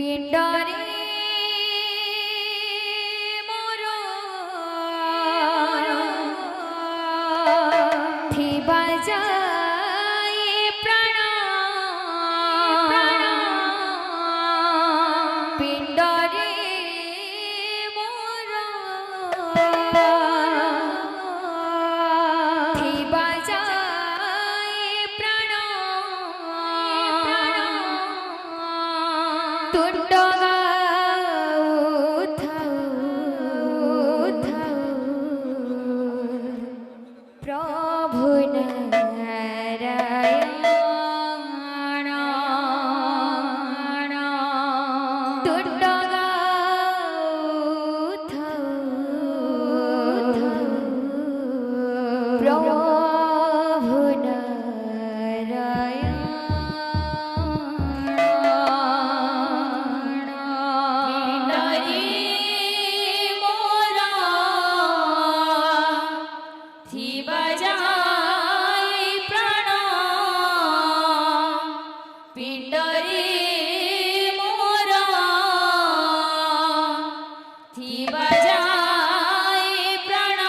পিণ্ডরে মোর থিবা যায় প্রাণ পিণ্ডরে মোর থিবা যায় প্রাণ তুণ্ড প্রভু নারায়ণ তুণ্ড প্রভু নারায়ণ পিণ্ডরে মোর থিবা যায় প্রাণ পিণ্ডরে মোর থিবা যায় প্রাণ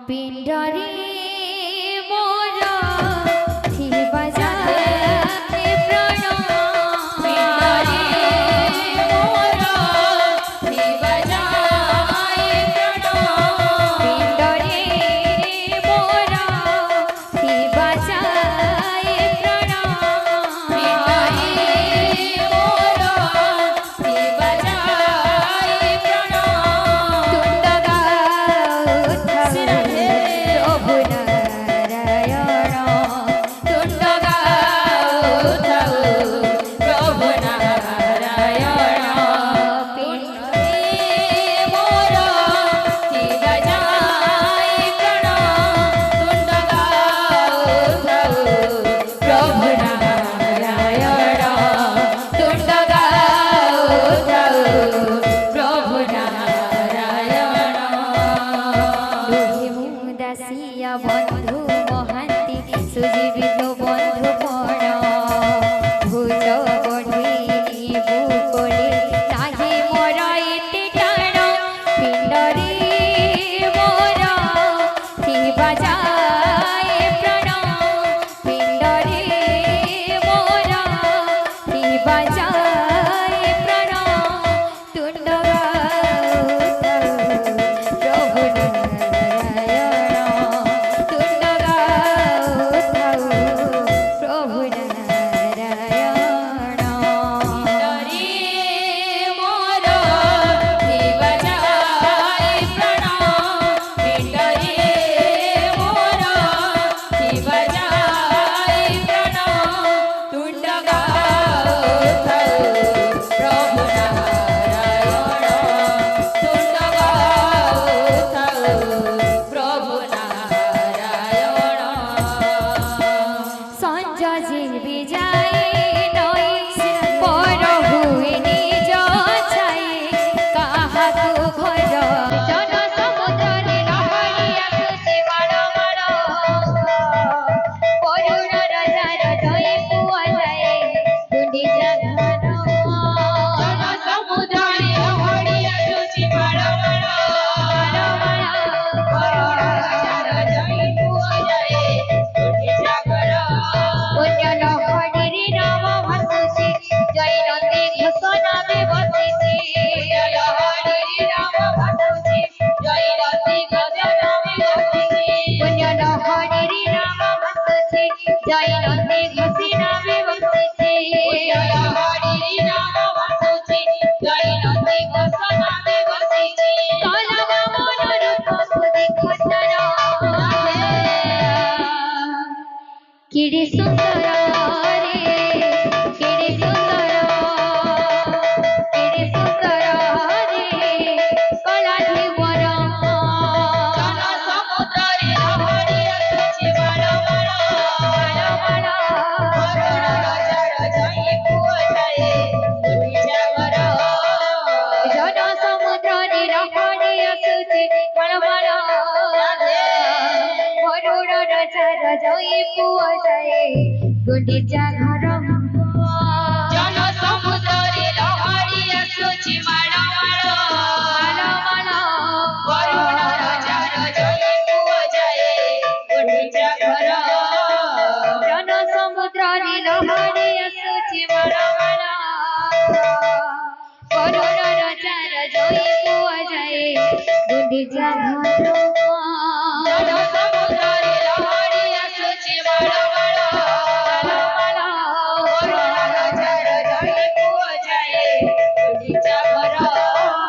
পিণ্ডরে মোর থিবা যায় প্রাণ পিণ্ডরে মোর থিবা যায় প্রাণ তুণ্ড বন্ধু মহান্তি সুজীবিত বন্ধু পণ ভুজ বঢ়ি বুকলে নাহি মোর এতে টাণ পিণ্ডরে মোর থিবা যায় প্রাণ পিণ্ডরে মোর থিবা যায় প্রাণ তুণ্ড প্রভু किड़ी सुंदरा रे कला धीवर ପୁଅ ଯାଏ ଗୁଣ୍ଡିଚା ଘର ଜନ ସମୁଦ୍ରରେ ଲହଡ଼ି ଆସୁଛି ମାଳ ମାଳ ମାଳ ବରୁଣ ରାଜାର ଜୟ ପୁଅ ଯାଏ ଗୁଣ୍ଡିଚା ଘର ଜନ ସମୁଦ୍ରରେ ଲହଡ଼ି ଆସୁଛି ମାଳ କରୁଣ ରଜାର ଜୟ ପୁଅ ଯାଏ ଗୁଣ୍ଡିଚା ଘର ଜନ ସମୁଦ୍ରରେ ଲହଡ଼ି ଆସୁଛି ମାଳ ମାଳ ବରୁଣ ରାଜାର ଜୟ ପୁଅ ଯାଏ ଗୁଣ୍ଡିଚା ଘର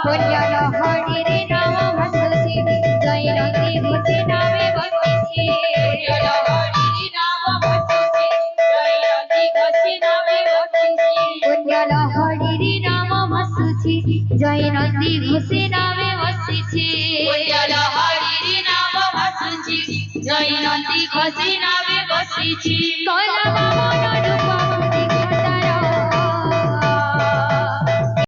ପୁଣ୍ୟ ଲହଡ଼ିରେ ନାମ ଭାସୁଛି ଜୟ ନଦୀ ଘୋଷି ନାମେ ବସିଛି ଲହଡ଼ି ନାମ ଭାସୁଛି ଜୟ ନଦୀ ଘୋଷି ନାମେ ବସିଛି ପୁଣ୍ୟ ଲହଡ଼ିରେ ନାମ ଭାସୁଛି ଜୟ ନଦୀ ଘୋଷି ନାମେ ବସିଛି ଲହଡ଼ି ନାମ ଭାସୁଛି ଜୟ ନଦୀ ଘୋଷି ନାମେ ବସିଛି କଲା ବାମନ ରୂପ